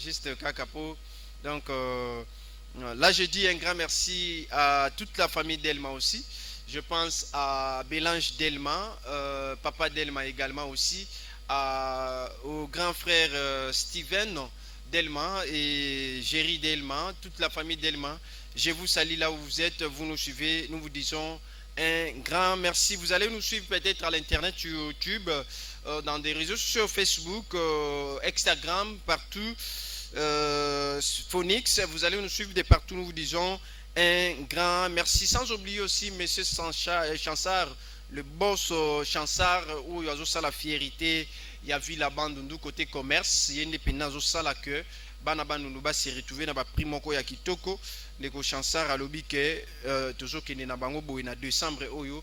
juste Kakapo. Donc là, je dis un grand merci à toute la famille Delma aussi. Je pense à Bélange Delma, papa Delma également aussi, au grand frère Steven Delma et Jerry Delma, toute la famille Delma. Je vous salue là où vous êtes, vous nous suivez, nous vous disons un grand merci. Vous allez nous suivre peut-être à l'internet, sur YouTube, dans des réseaux sociaux, Facebook, Instagram, partout. Phonix, vous allez nous suivre de partout. Nous vous disons un grand merci. Sans oublier aussi Monsieur Chansard, le boss Chansard, où il y a la fierté. Il y a vu la bande du côté commerce. Il y a une indépendance au salaire. Banaba nous va se retrouver dans la primoko ya kitoko. Les Chansard à l'obi que toujours qu'il na bango boy na décembre oyo.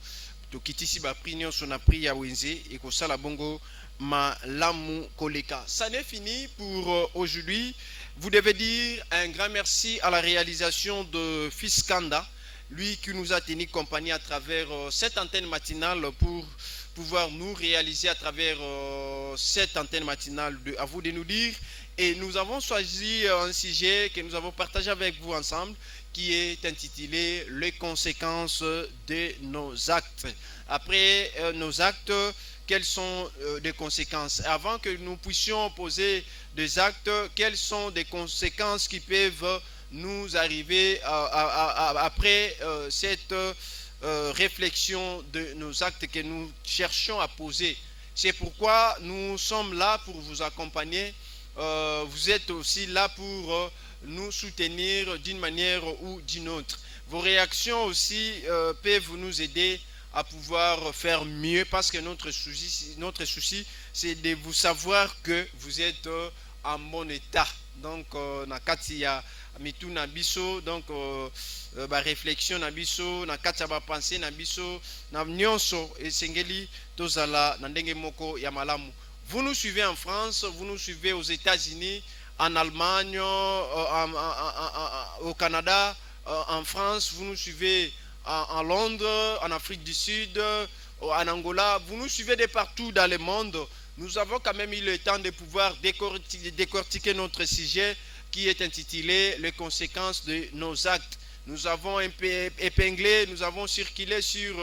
To kitisi ba prix son a pris ya wenze et ko sala bongo malamu koleka. Ça n'est fini pour aujourd'hui. Vous devez dire un grand merci à la réalisation de Fiskanda, lui qui nous a tenu compagnie à travers cette antenne matinale pour pouvoir nous réaliser à travers cette antenne matinale. À vous de nous dire. Et nous avons choisi un sujet que nous avons partagé avec vous ensemble, qui est intitulé les conséquences de nos actes. Après nos actes, quelles sont les conséquences? Avant que nous puissions poser des actes, quelles sont des conséquences qui peuvent nous arriver après cette réflexion de nos actes que nous cherchons à poser? C'est pourquoi nous sommes là pour vous accompagner. Vous êtes aussi là pour nous soutenir d'une manière ou d'une autre. Vos réactions aussi peuvent nous aider à pouvoir faire mieux, parce que notre souci c'est de vous savoir que vous êtes en bon état. Donc na kati ya mitu na biso, donc ba réflexion na biso, na kati ya ba pensée na biso, na nyonso esengeli tozala na ndenge moko ya malamu. Vous nous suivez en France, vous nous suivez aux États-Unis, en Allemagne, au Canada, en France, vous nous suivez en Londres, en Afrique du Sud, en Angola, vous nous suivez de partout dans le monde. Nous avons quand même eu le temps de pouvoir décortiquer notre sujet qui est intitulé les conséquences de nos actes. Nous avons épinglé, nous avons circulé sur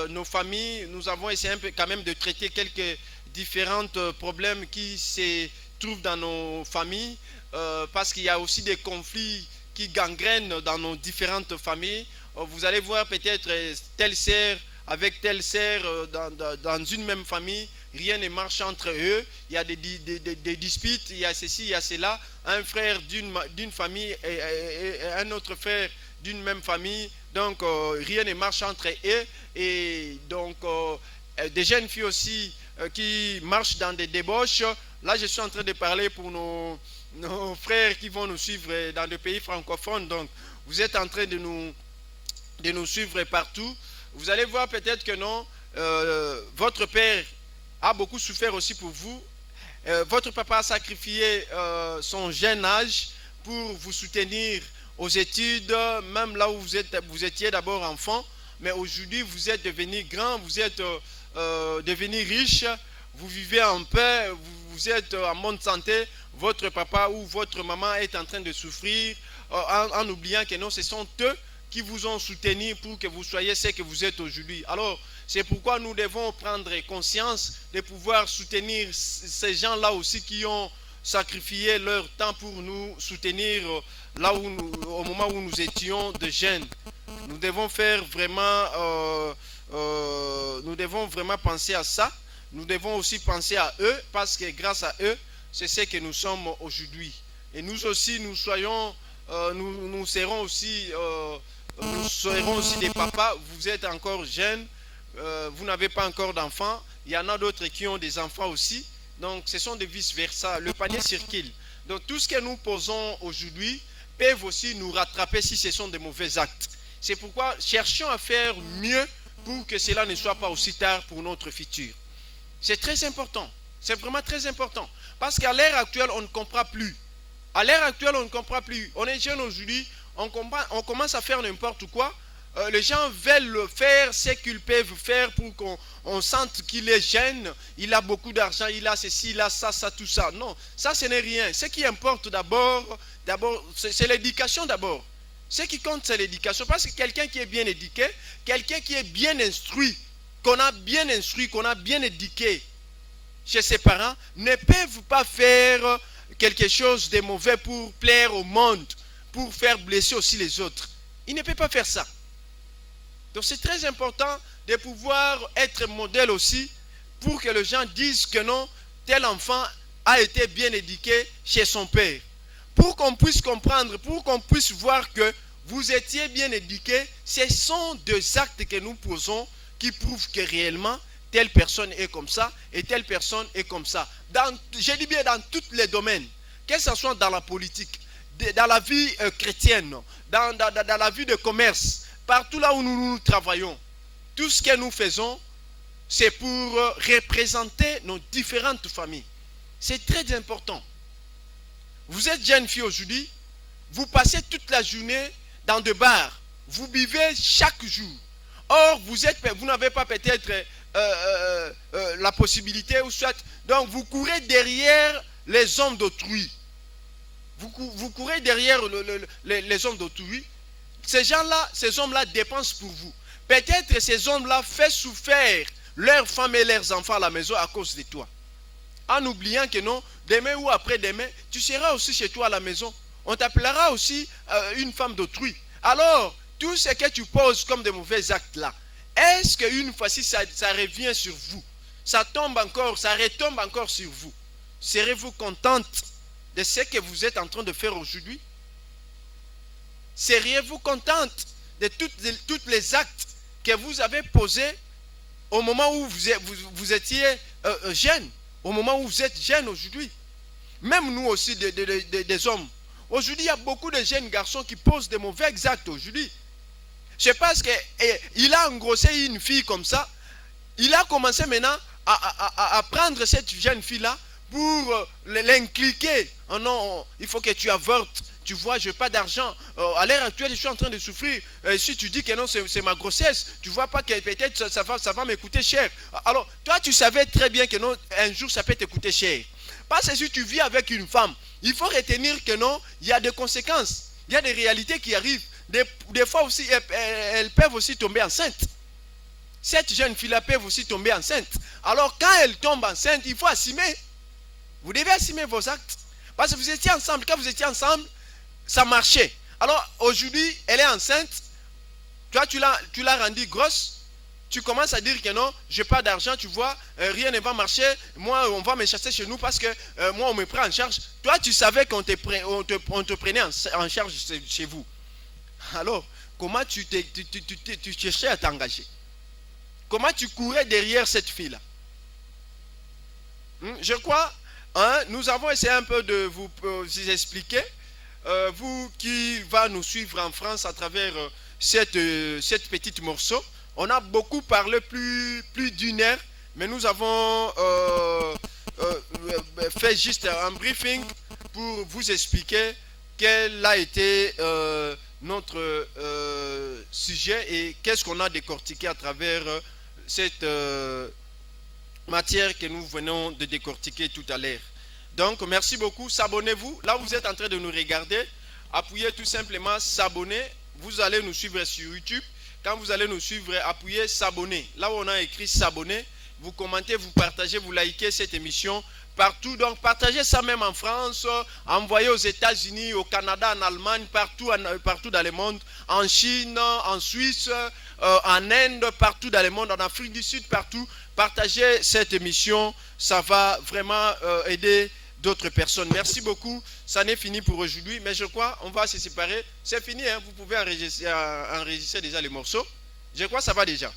nos familles, nous avons essayé un peu quand même de traiter quelques différents problèmes qui se trouvent dans nos familles, parce qu'il y a aussi des conflits qui gangrènent dans nos différentes familles. Vous allez voir peut-être telle sœur avec telle sœur dans une même famille, rien ne marche entre eux, il y a des disputes, il y a ceci, il y a cela, un frère d'une famille et un autre frère d'une même famille, donc rien ne marche entre eux, et donc des jeunes filles aussi qui marchent dans des débauches. Là, je suis en train de parler pour nos frères qui vont nous suivre dans des pays francophones. Donc, vous êtes en train de nous suivre partout. Vous allez voir peut-être que non, votre père a beaucoup souffert aussi pour vous. Votre papa a sacrifié son jeune âge pour vous soutenir aux études, même là où vous étiez d'abord enfant. Mais aujourd'hui, vous êtes devenu grand, vous êtes devenu riche, vous vivez en paix, vous êtes en bonne santé. Votre papa ou votre maman est en train de souffrir en oubliant que non, ce sont eux qui vous ont soutenu pour que vous soyez ce que vous êtes aujourd'hui. Alors, c'est pourquoi nous devons prendre conscience de pouvoir soutenir ces gens-là aussi qui ont sacrifié leur temps pour nous soutenir là où au moment où nous étions de jeunes. Nous devons faire vraiment, nous devons vraiment penser à ça. Nous devons aussi penser à eux, parce que grâce à eux, c'est ce que nous sommes aujourd'hui. Et nous aussi, nous serons aussi des papas. Vous êtes encore jeunes, vous n'avez pas encore d'enfants. Il y en a d'autres qui ont des enfants aussi. Donc, ce sont des vice-versa. Le panier circule. Donc, tout ce que nous posons aujourd'hui peuvent aussi nous rattraper si ce sont des mauvais actes. C'est pourquoi cherchons à faire mieux pour que cela ne soit pas aussi tard pour notre futur. C'est très important. C'est vraiment très important. Parce qu'à l'ère actuelle, on ne comprend plus. À l'ère actuelle, on ne comprend plus. On est jeune aujourd'hui, on commence à faire n'importe quoi. les gens veulent faire ce qu'ils peuvent faire pour qu'on sente qu'il est jeune, il a beaucoup d'argent, il a ceci, il a ça, ça, tout ça. Non, ça ce n'est rien. Ce qui importe d'abord, c'est l'éducation d'abord. Ce qui compte, c'est l'éducation. Parce que quelqu'un qui est bien éduqué, quelqu'un qui est bien instruit, qu'on a bien instruit, qu'on a bien éduqué chez ses parents, ne peuvent pas faire quelque chose de mauvais pour plaire au monde, pour faire blesser aussi les autres. Il ne peut pas faire ça. Donc c'est très important de pouvoir être modèle aussi pour que les gens disent que non, tel enfant a été bien éduqué chez son père. Pour qu'on puisse comprendre, pour qu'on puisse voir que vous étiez bien éduqué, ce sont deux actes que nous posons qui prouvent que réellement telle personne est comme ça et telle personne est comme ça. Je dis bien dans tous les domaines, que ce soit dans la politique, dans la vie chrétienne, dans la vie de commerce, partout là où nous travaillons, tout ce que nous faisons, c'est pour représenter nos différentes familles. C'est très important. Vous êtes jeune fille aujourd'hui, vous passez toute la journée dans des bars, vous buvez chaque jour. Or, vous n'avez pas peut-être la possibilité, ou soit, donc vous courez derrière les hommes d'autrui. Vous courez derrière les hommes d'autrui. Ces gens-là, ces hommes-là dépensent pour vous. Peut-être ces hommes-là font souffrir leurs femmes et leurs enfants à la maison à cause de toi. En oubliant que non, demain ou après-demain, tu seras aussi chez toi à la maison. On t'appellera aussi une femme d'autrui. Alors, tout ce que tu poses comme de mauvais actes là, est-ce qu'une fois-ci ça revient sur vous? Ça tombe encore, ça retombe encore sur vous. Serez-vous contente de ce que vous êtes en train de faire aujourd'hui? Seriez-vous contente de tous les actes que vous avez posés au moment où vous étiez jeune, au moment où vous êtes jeune aujourd'hui? Même nous aussi, des hommes. Aujourd'hui, il y a beaucoup de jeunes garçons qui posent de mauvais actes aujourd'hui. C'est parce qu'il a engrossé une fille comme ça. Il a commencé maintenant à prendre cette jeune fille-là pour l'incliquer. Oh non, il faut que tu avortes. Tu vois, je n'ai pas d'argent. À l'heure actuelle, je suis en train de souffrir. Si tu dis que non, c'est ma grossesse, tu ne vois pas que peut-être ça va me coûter cher. Alors, toi, tu savais très bien que non, un jour, ça peut te coûter cher. Parce que si tu vis avec une femme, il faut retenir que non, il y a des conséquences. Il y a des réalités qui arrivent. Des fois aussi, elles peuvent aussi tomber enceintes. Cette jeune fille-là peut aussi tomber enceinte. Alors, quand elle tombe enceinte, il faut assumer. Vous devez assumer vos actes. Parce que vous étiez ensemble. Quand vous étiez ensemble, ça marchait. Alors, aujourd'hui, elle est enceinte. Toi, tu l'as rendue grosse. Tu commences à dire que non, je n'ai pas d'argent, tu vois, rien ne va marcher. Moi, on va me chasser chez nous parce que moi, on me prend en charge. Toi, tu savais qu'on te prenait en charge chez vous. Alors, comment tu cherchais à t'engager? Comment tu courais derrière cette fille-là? Je crois, nous avons essayé un peu de vous expliquer. Vous qui va nous suivre en France à travers cette petite morceau. On a beaucoup parlé plus d'une heure, mais nous avons fait juste un briefing pour vous expliquer quel a été notre sujet et qu'est-ce qu'on a décortiqué à travers cette matière que nous venons de décortiquer tout à l'heure. Donc, merci beaucoup. S'abonnez-vous. Là, vous êtes en train de nous regarder. Appuyez tout simplement s'abonner. Vous allez nous suivre sur YouTube. Quand vous allez nous suivre, appuyez s'abonner. Là où on a écrit s'abonner, vous commentez, vous partagez, vous likez cette émission partout. Donc, partagez ça même en France, envoyez aux États-Unis, au Canada, en Allemagne, partout dans le monde, en Chine, en Suisse, en Inde, partout dans le monde, en Afrique du Sud, partout. Partagez cette émission, ça va vraiment aider d'autres personnes. Merci beaucoup. Ça n'est fini pour aujourd'hui, mais je crois on va se séparer. C'est fini, hein? Vous pouvez enregistrer déjà les morceaux. Je crois que ça va déjà.